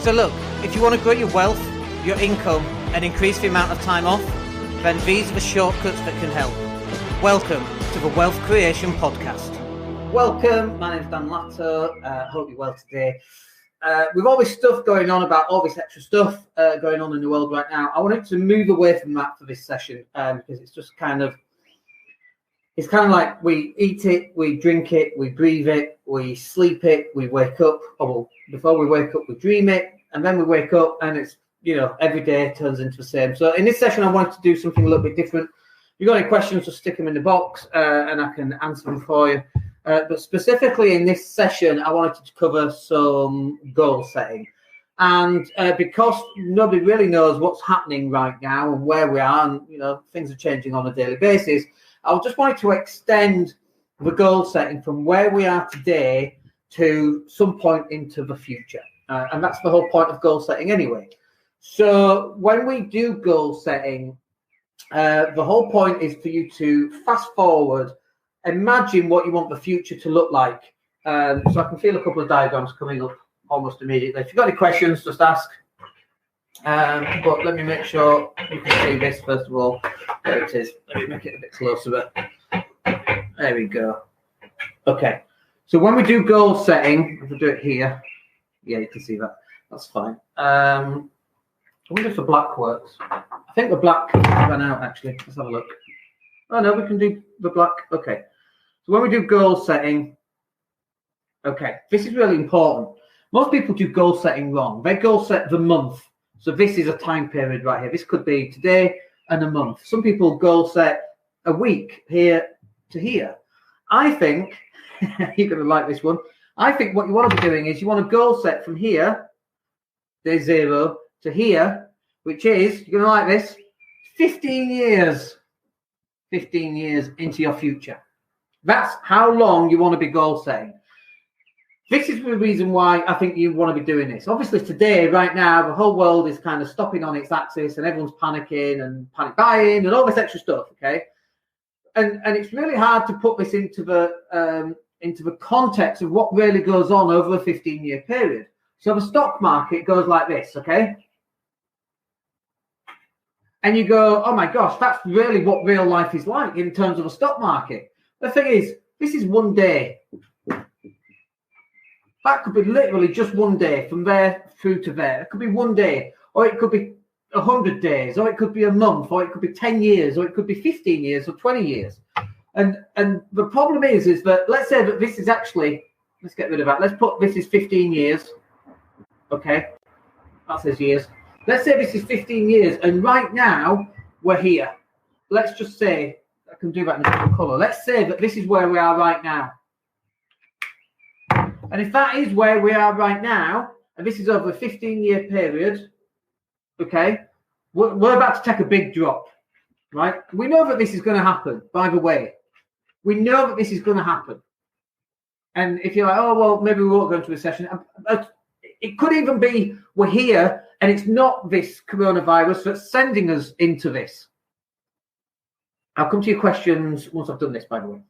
So look, if you want to grow your wealth, your income, and increase the amount of time off, then these are the shortcuts that can help. Welcome to the Wealth Creation Podcast. Welcome, my name's Daniel Latto. Hope you're well today. With all this stuff going on about all this extra stuff going on in the world right now, I wanted to move away from that for this session because it's just it's kind of like we eat it, we drink it, we breathe it, we sleep it, we wake up, before we wake up, we dream it, and then we wake up and it's, every day turns into the same. So in this session, I wanted to do something a little bit different. If you've got any questions, just stick them in the box and I can answer them for you. But specifically in this session, I wanted to cover some goal setting. And because nobody really knows what's happening right now and where we are, and things are changing on a daily basis, I just wanted to extend the goal setting from where we are today to some point into the future. And that's the whole point of goal setting anyway. So when we do goal setting, the whole point is for you to fast forward, imagine what you want the future to look like. So I can feel a couple of diagrams coming up almost immediately. If you've got any questions, just ask. But let me make sure you can see this first of all. There it is. Let me make it a bit closer. There we go. Okay. So when we do goal setting, if we do it here, yeah, you can see that. That's fine. I wonder if the black works. I think the black ran out actually. Let's have a look. Oh no, we can do the black. Okay. So when we do goal setting, okay, this is really important. Most people do goal setting wrong. They goal set the month. So this is a time period right here. This could be today and a month. Some people goal set a week here to here. I think, you're going to like this one. I think what you want to be doing is you want to goal set from here, day 0, to here, which is, you're going to like this, 15 years. 15 years into your future. That's how long you want to be goal setting. This is the reason why I think you want to be doing this. Obviously today, right now, the whole world is kind of stopping on its axis and everyone's panicking and panic buying and all this extra stuff, okay? And it's really hard to put this into the context of what really goes on over a 15-year period. So the stock market goes like this, okay? And you go, oh my gosh, that's really what real life is like in terms of a stock market. The thing is, this is one day. That could be literally just one day from there through to there. It could be one day, or it could be 100 days, or it could be a month, or it could be 10 years, or it could be 15 years or 20 years. And the problem is that let's say that this is actually, let's get rid of that. Let's put this is 15 years. Okay, that says years. Let's say this is 15 years, and right now we're here. Let's just say, I can do that in a different color. Let's say that this is where we are right now. And if that is where we are right now, and this is over a 15-year period, okay, we're about to take a big drop, right? We know that this is going to happen, by the way. We know that this is going to happen. And if you're like, oh, well, maybe we won't go into a recession. It could even be we're here, and it's not this coronavirus that's sending us into this. I'll come to your questions once I've done this, by the way.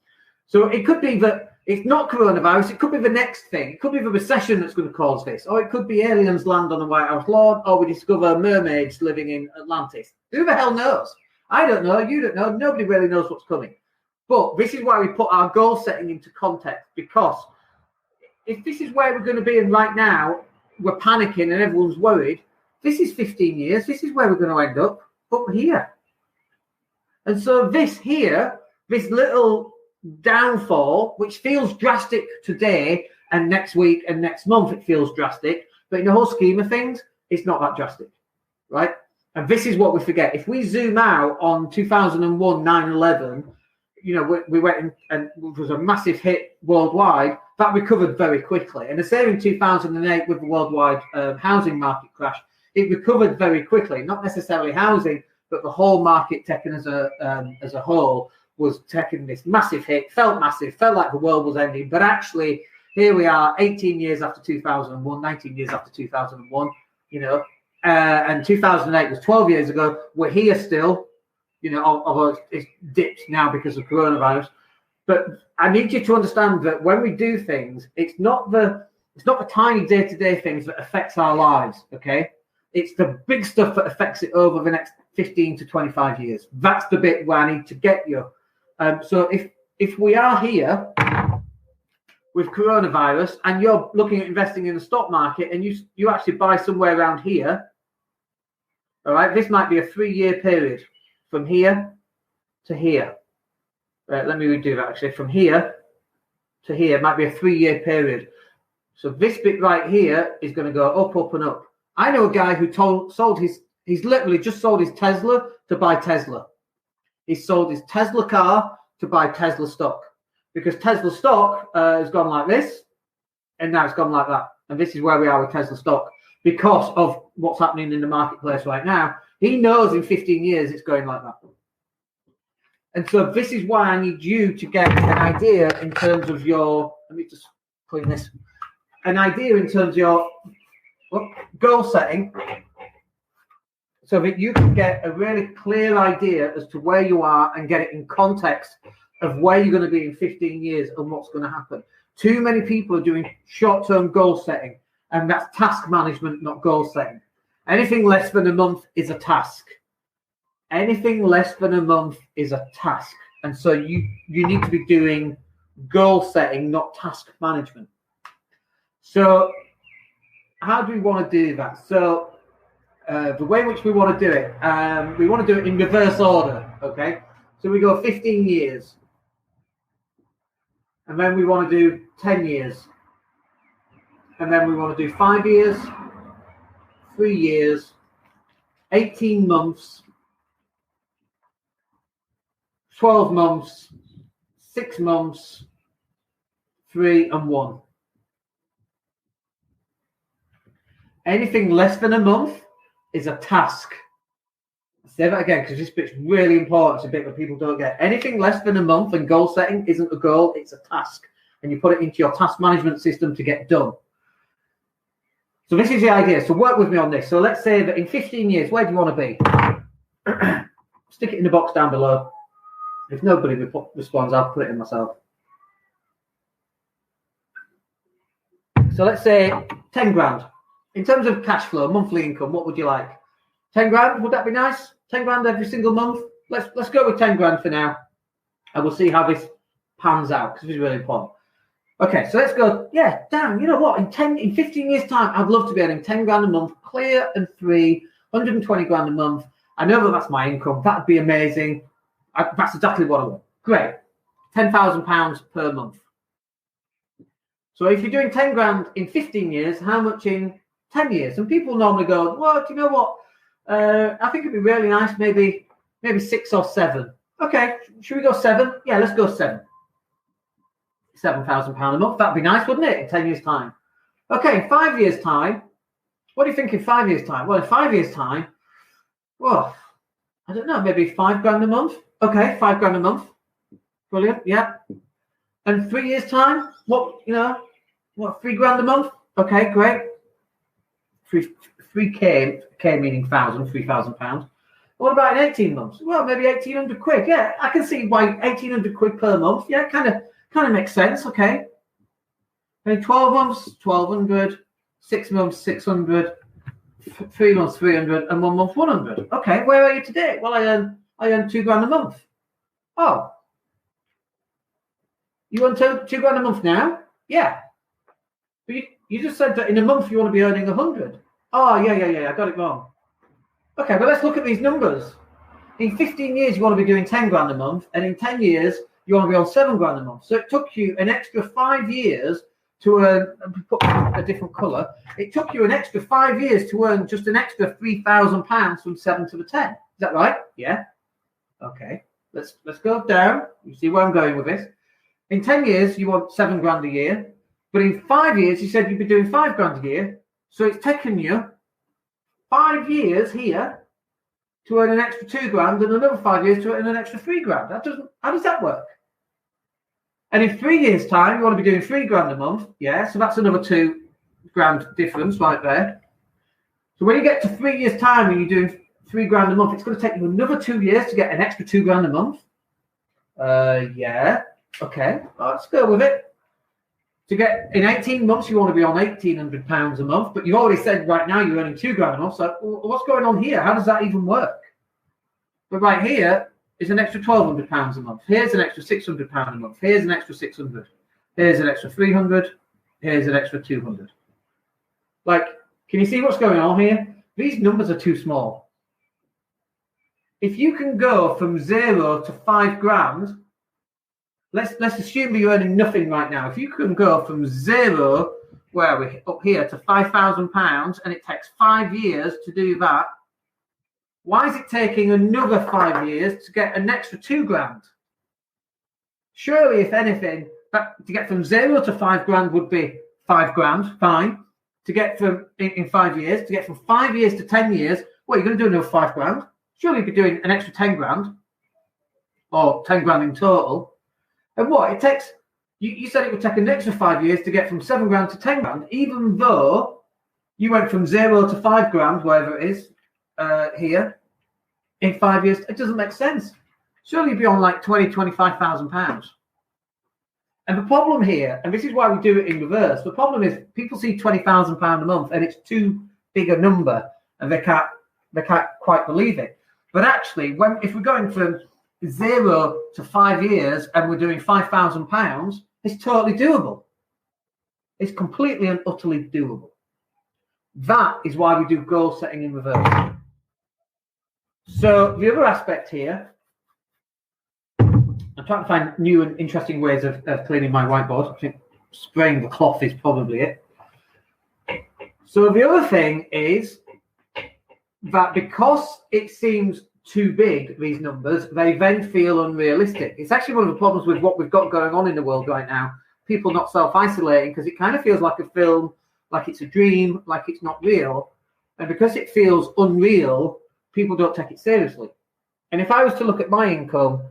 So it could be that it's not coronavirus. It could be the next thing. It could be the recession that's going to cause this. Or it could be aliens land on the White House lawn, or we discover mermaids living in Atlantis. Who the hell knows? I don't know. You don't know. Nobody really knows what's coming. But this is why we put our goal setting into context, because if this is where we're going to be and right now we're panicking and everyone's worried, this is 15 years. This is where we're going to end up, but we're here. And so this here, this little downfall, which feels drastic today and next week and next month, it feels drastic, but in the whole scheme of things, it's not that drastic, right? And this is what we forget. If we zoom out on 2001, 9/11, we went in, and it was a massive hit worldwide. That recovered very quickly. And the same in 2008 with the worldwide housing market crash. It recovered very quickly, not necessarily housing, but the whole market taken as a whole was taking this massive hit, felt massive, felt like the world was ending. But actually, here we are 18 years after 2001, 19 years after 2001, and 2008 was 12 years ago. We're here still, although it's dipped now because of coronavirus. But I need you to understand that when we do things, it's not the It's not the tiny day-to-day things that affects our lives, okay? It's the big stuff that affects it over the next 15 to 25 years. That's the bit where I need to get you. So if we are here with coronavirus and you're looking at investing in the stock market and you actually buy somewhere around here, all right, this might be a 3-year period from here to here. Let me redo that actually. From here to here might be a 3-year period. So this bit right here is going to go up, up, and up. I know a guy who he's literally just sold his Tesla to buy Tesla. He sold his Tesla car to buy Tesla stock because Tesla stock has gone like this, and now it's gone like that. And this is where we are with Tesla stock because of what's happening in the marketplace right now. He knows in 15 years it's going like that. And so this is why I need you to get an idea in terms of your, let me just clean this, an idea in terms of your goal setting so that you can get a really clear idea as to where you are and get it in context of where you're going to be in 15 years and what's going to happen. Too many people are doing short-term goal setting, and that's task management, not goal setting. Anything less than a month is a task. Anything less than a month is a task. And so you need to be doing goal setting, not task management. So how do we want to do that? So the way in which we want to do it, we want to do it in reverse order, okay? So we go 15 years. And then we want to do 10 years. And then we want to do 5 years, 3 years, 18 months, 12 months, 6 months, 3 and 1. Anything less than a month is a task. I'll say that again because this bit's really important. It's a bit that people don't get. Anything less than a month and goal setting isn't a goal, it's a task. And you put it into your task management system to get done. So this is the idea. So work with me on this. So let's say that in 15 years, where do you want to be? Stick it in the box down below. If nobody responds, I'll put it in myself. So let's say 10 grand. In terms of cash flow, monthly income, what would you like? 10 grand, would that be nice? 10 grand every single month? Let's go with 10 grand for now. And we'll see how this pans out, because this is really important. Okay, so let's go. Yeah, damn, you know what? In 15 years' time, I'd love to be earning 10 grand a month, clear and free, 120 grand a month. I know that that's my income. That'd be amazing. That's exactly what I want. Great. £10,000 per month. So if you're doing 10 grand in 15 years, how much in 10 years? And people normally go, well, do you know what? I think it'd be really nice, maybe 6 or 7. Okay, should we go 7? Yeah, let's go 7. £7,000 a month. That'd be nice, wouldn't it? In 10 years' time. Okay, in 5 years' time, what do you think in 5 years' time? Well, in 5 years' time, well, I don't know, maybe 5 grand a month. Okay, 5 grand a month. Brilliant, yeah. And 3 years' time, what, 3 grand a month? Okay, great. 3K meaning £3,000. What about in 18 months? Well, maybe 1,800 quid. Yeah, I can see why 1,800 quid per month. Yeah, kind of makes sense. Okay. And 12 months, 1,200. 6 months, 600. 3 months, 300, and 1 month, 100. Okay, where are you today? Well, I earn 2 grand a month. Oh, you earn 2 grand a month now? Yeah. But you just said that in a month you want to be earning 100. Oh, yeah, I got it wrong. Okay, but let's look at these numbers. In 15 years, you want to be doing 10 grand a month, and in 10 years, you want to be on 7 grand a month. So it took you an extra 5 years to earn, put a different colour. It took you an extra 5 years to earn just an extra £3,000 from 7 to the 10. Is that right? Yeah. Okay. Let's go down. You see where I'm going with this. In 10 years, you want 7 grand a year. But in 5 years, you said you'd be doing 5 grand a year. So it's taken you 5 years here to earn an extra 2 grand and another 5 years to earn an extra 3 grand. How does that work? And in 3 years' time, you want to be doing 3 grand a month. Yeah, so that's another 2 grand difference right there. So when you get to 3 years' time and you're doing 3 grand a month, it's going to take you another 2 years to get an extra 2 grand a month. Yeah. Okay, let's go with it. To get in 18 months, you want to be on £1,800 a month, but you've already said right now you're earning £2,000 a month. So what's going on here? How does that even work? But right here is an extra £1,200 a month. Here's an extra £600 a month. Here's an extra 600. Here's an extra 300. Here's an extra 200. Like, can you see what's going on here? These numbers are too small. If you can go from 0 to £5,000, let's assume that you're earning nothing right now. If you can go from 0, where are we, up here, to £5,000, and it takes 5 years to do that, why is it taking another 5 years to get an extra £2,000? Surely, if anything, to get from 0 to £5,000 would be £5,000, fine. To get from in 5 years, to get from 5 years to 10 years, well, you're going to do another £5,000. Surely you'd be doing an extra £10,000, or £10,000 in total. And what it takes, you said it would take an extra 5 years to get from £7,000 to £10,000, even though you went from 0 to £5,000, wherever it is, here, in 5 years. It doesn't make sense. Surely you'd be on like £25,000. And the problem here, and this is why we do it in reverse, the problem is people see £20,000 a month and it's too big a number and they can't quite believe it. But actually, if we're going from 0 to 5 years and we're doing £5,000, it's totally doable. It's completely and utterly doable. That is why we do goal setting in reverse. So the other aspect here, I'm trying to find new and interesting ways of cleaning my whiteboard. I think spraying the cloth is probably it. So the other thing is that because it seems too big, these numbers, they then feel unrealistic. It's actually one of the problems with what we've got going on in the world right now. People not self-isolating because it kind of feels like a film, like it's a dream, like it's not real. And because it feels unreal, people don't take it seriously. And if I was to look at my income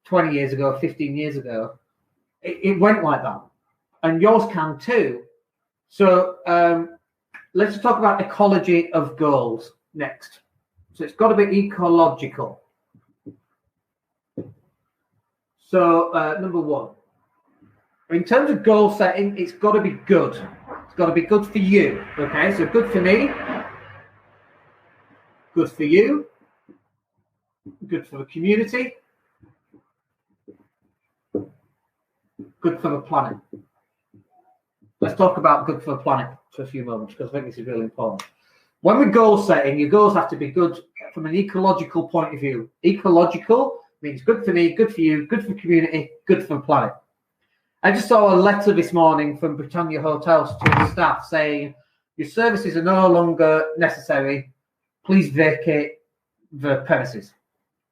20 years ago, 15 years ago, it went like that. And yours can too. So let's talk about ecology of goals next. So it's got to be ecological. So number one, in terms of goal setting, it's got to be good. It's got to be good for you. Okay, so good for me, good for you, good for the community, good for the planet. Let's talk about good for the planet for a few moments because I think this is really important. When we're goal setting, your goals have to be good from an ecological point of view. Ecological means good for me, good for you, good for the community, good for the planet. I just saw a letter this morning from Britannia Hotels to the staff saying, your services are no longer necessary. Please vacate the premises.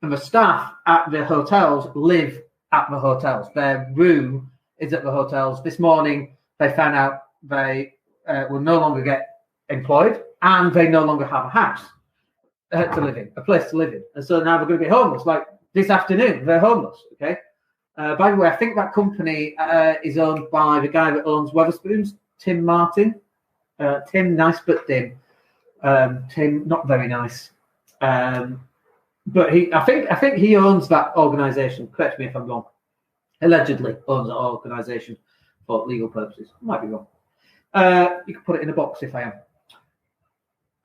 And the staff at the hotels live at the hotels. Their room is at the hotels. This morning, they found out they will no longer get employed and they no longer have a house to live in, a place to live in. And so now they're going to be homeless. Like this afternoon, they're homeless, okay? By the way, I think that company is owned by the guy that owns Wetherspoons, Tim Martin. Tim, nice but dim. Tim, not very nice. But I think he owns that organisation. Correct me if I'm wrong. Allegedly owns that organisation for legal purposes. I might be wrong. You can put it in a box if I am.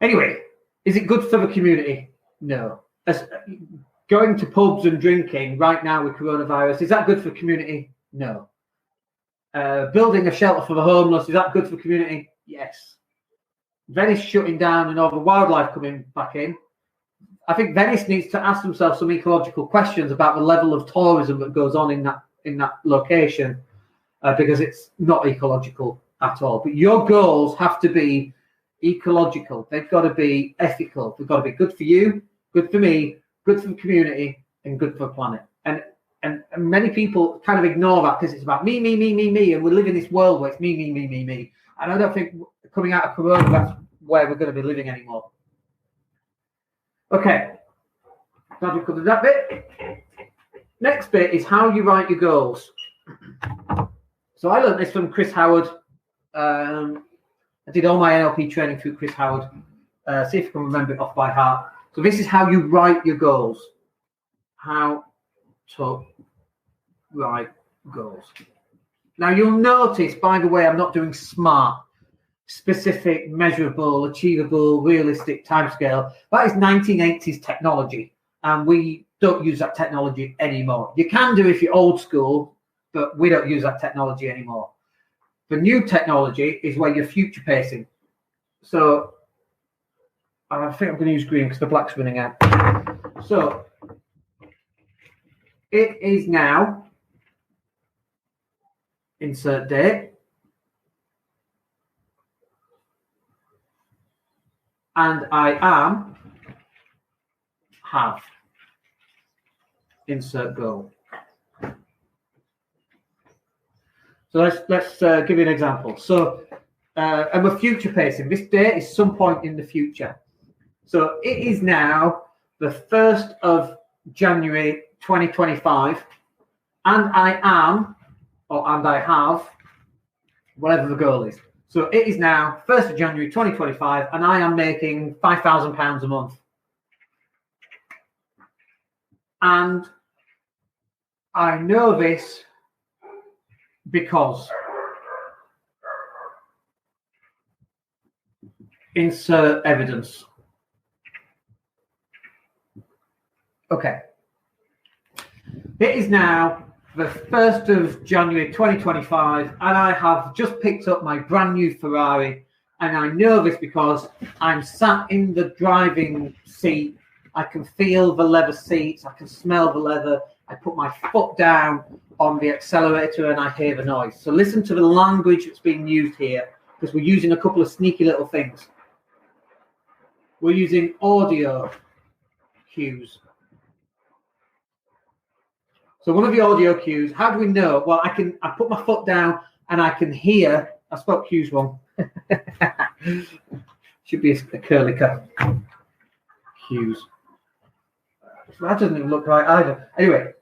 Anyway, is it good for the community? No. Going to pubs and drinking right now with coronavirus, is that good for the community? No. Building a shelter for the homeless, is that good for the community? Yes. Venice shutting down and all the wildlife coming back in. I think Venice needs to ask themselves some ecological questions about the level of tourism that goes on in that location because it's not ecological at all. But your goals have to be ecological. They've got to be ethical. They've got to be good for you, good for me, good for the community, and good for the planet. And many people kind of ignore that because it's about me, and we live in this world where it's me. And I don't think coming out of Corona, that's where we're going to be living anymore. Okay, glad we covered that bit. Next bit is how you write your goals. So I learned this from Chris Howard. I did all my NLP training through Chris Howard. See if you can remember it off by heart. So this is how you write your goals. How to write goals. Now, you'll notice, by the way, I'm not doing SMART, specific, measurable, achievable, realistic timescale. That is 1980s technology, and we don't use that technology anymore. You can do if you're old school, but we don't use that technology anymore. The new technology is where you're future pacing. So I think I'm going to use green because the black's running out. So it is now, insert date, and I have, insert goal. So let's give you an example. So and we're future pacing. This date is some point in the future. So it is now the 1st of January 2025, and I have, whatever the goal is. So it is now 1st of January 2025, and I am making £5,000 a month. And I know this because insert evidence. Okay. It is now the 1st of January 2025, and I have just picked up my brand new Ferrari, and I know this because I'm sat in the driving seat. I can feel the leather seats, I can smell the leather. I put my foot down on the accelerator and I hear the noise. So listen to the language that's being used here, because we're using a couple of sneaky little things. We're using audio cues. So one of the audio cues, how do we know? Well, I put my foot down and I can hear, I spelled cues wrong. Should be a curly cut. Cues. That doesn't even look right either. Anyway,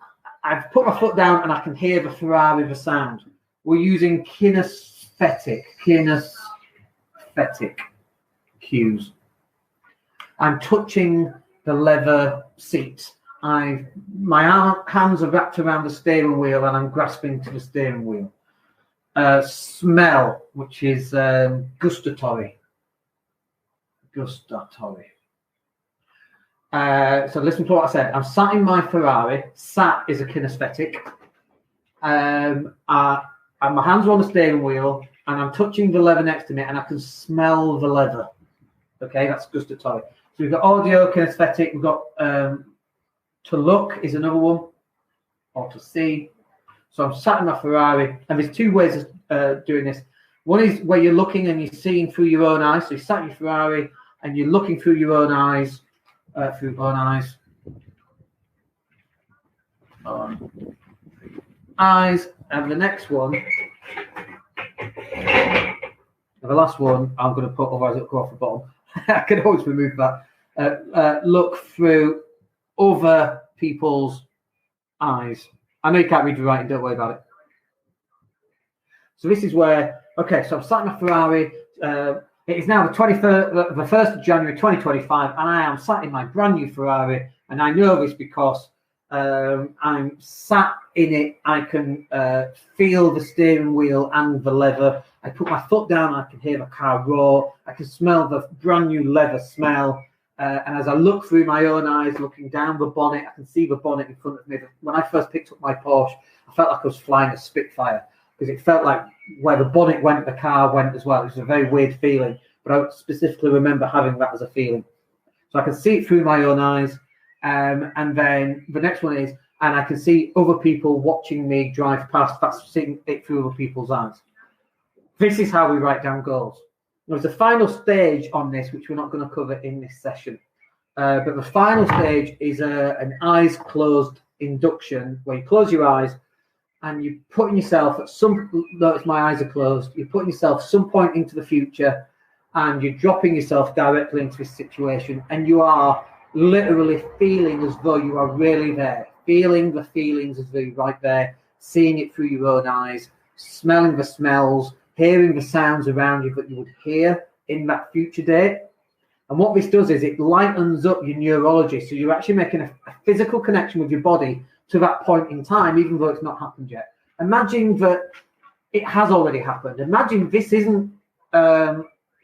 I've put my foot down and I can hear the Ferrari, the sound. We're using kinesthetic cues. I'm touching the leather seat. My hands are wrapped around the steering wheel and I'm grasping to the steering wheel. Smell, which is gustatory. So listen to what I said. I'm sat in my Ferrari. Sat is a kinesthetic. And my hands are on the steering wheel and I'm touching the leather next to me and I can smell the leather. Okay, that's gustatory. So we've got audio, kinesthetic. We've got to look is another one, or to see. So I'm sat in my Ferrari, and there's two ways of doing this. One is where you're looking and you're seeing through your own eyes. So you're sat in your Ferrari and you're looking through your own eyes. And the next one, the last one, I'm going to put, otherwise it'll go off the bottom. I can always remove that. Look through other people's eyes. I know you can't read your writing, don't worry about it. So this is where, okay, so I'm sat in my Ferrari. It is now the 1st of January 2025, and I am sat in my brand new Ferrari, and I know this because I'm sat in it. I can feel the steering wheel and the leather. I put my foot down, I can hear the car roar. I can smell the brand new leather smell. And as I look through my own eyes, looking down the bonnet, I can see the bonnet in front of me. When I first picked up my Porsche, I felt like I was flying a Spitfire, because it felt like where the bonnet went, the car went as well. It was a very weird feeling, but I specifically remember having that as a feeling. So I can see it through my own eyes. And then the next one is, and I can see other people watching me drive past. That's seeing it through other people's eyes. This is how we write down goals. There's a final stage on this, which we're not going to cover in this session. But the final stage is an eyes closed induction, where you close your eyes and you're putting yourself at notice my eyes are closed, you're putting yourself some point into the future and you're dropping yourself directly into this situation, and you are literally feeling as though you are really there, feeling the feelings as though you're right there, seeing it through your own eyes, smelling the smells, hearing the sounds around you that you would hear in that future date. And what this does is it lightens up your neurology. So you're actually making a physical connection with your body to that point in time, even though it's not happened yet. Imagine that it has already happened. Imagine this isn't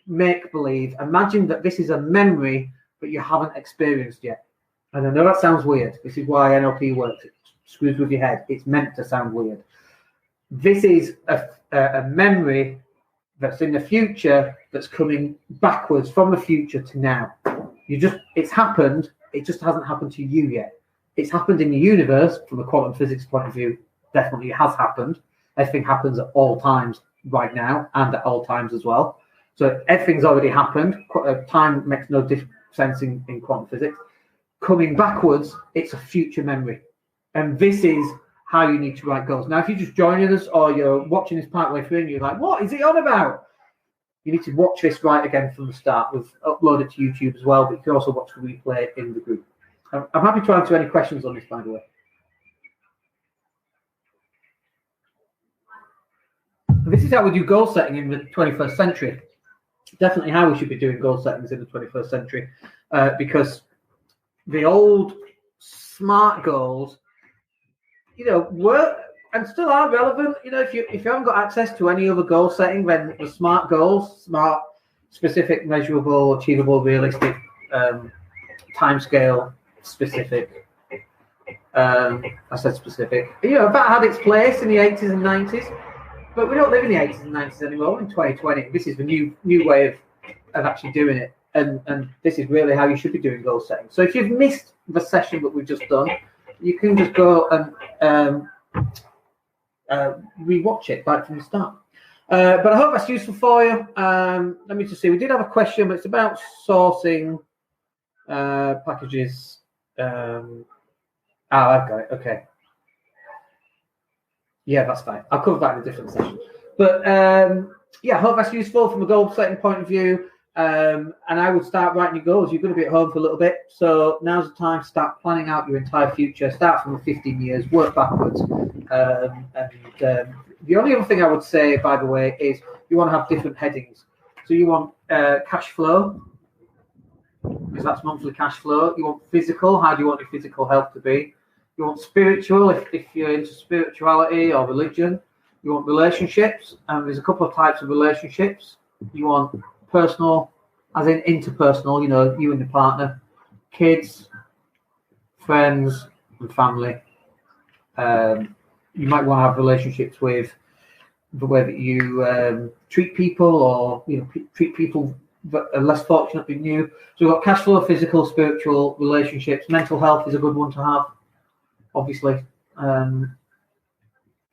make-believe. Imagine that this is a memory that you haven't experienced yet. And I know that sounds weird. This is why NLP works. It screws with your head. It's meant to sound weird. This is a memory that's in the future that's coming backwards from the future to now. It's happened. It just hasn't happened to you yet. It's happened in the universe from a quantum physics point of view. Definitely it has happened. Everything happens at all times right now and at all times as well. So everything's already happened. Time makes no sense in quantum physics. Coming backwards, it's a future memory. And this is how you need to write goals. Now, if you're just joining us or you're watching this partway through and you're like, what is he on about? You need to watch this right again from the start. We've uploaded to YouTube as well, but you can also watch the replay in the group. I'm happy to answer any questions on this, by the way. This is how we do goal setting in the 21st century. Definitely how we should be doing goal settings in the 21st century, because the old SMART goals, were and still are relevant. If you haven't got access to any other goal setting, then the SMART goals, SMART, specific, measurable, achievable, realistic, timescale, specific. I said specific. That had its place in the 80s and 90s, but we don't live in the 80s and 90s anymore. In 2020, this is the new way of actually doing it, and this is really how you should be doing goal setting. So if you've missed the session that we've just done, you can just go and rewatch it right from the start. But I hope that's useful for you. Let me just see. We did have a question, but it's about sourcing packages. I've got it. Okay. Yeah, that's fine. I'll cover that in a different session. But I hope that's useful from a goal setting point of view. And I would start writing your goals. You're going to be at home for a little bit, so now's the time to start planning out your entire future. Start from the 15 years, work backwards. The only other thing I would say, by the way, is you want to have different headings. So you want cash flow, because that's monthly cash flow. You want physical. How do you want your physical health to be? You want spiritual, if you're into spirituality or religion. You want relationships, and there's a couple of types of relationships. You want personal, as in interpersonal, you and your partner, kids, friends, and family. You might want to have relationships with the way that you treat people, or treat people that are less fortunate than you. So we've got cash flow, physical, spiritual, relationships. Mental health is a good one to have, obviously. I'm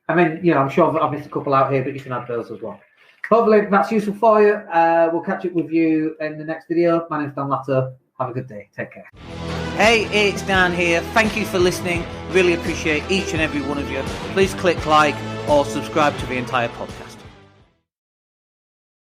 sure I've missed a couple out here, but you can add those as well. Hopefully that's useful for you. We'll catch up with you in the next video. My name's Dan Latto. Have a good day. Take care. Hey, it's Dan here. Thank you for listening. Really appreciate each and every one of you. Please click like or subscribe to the entire podcast.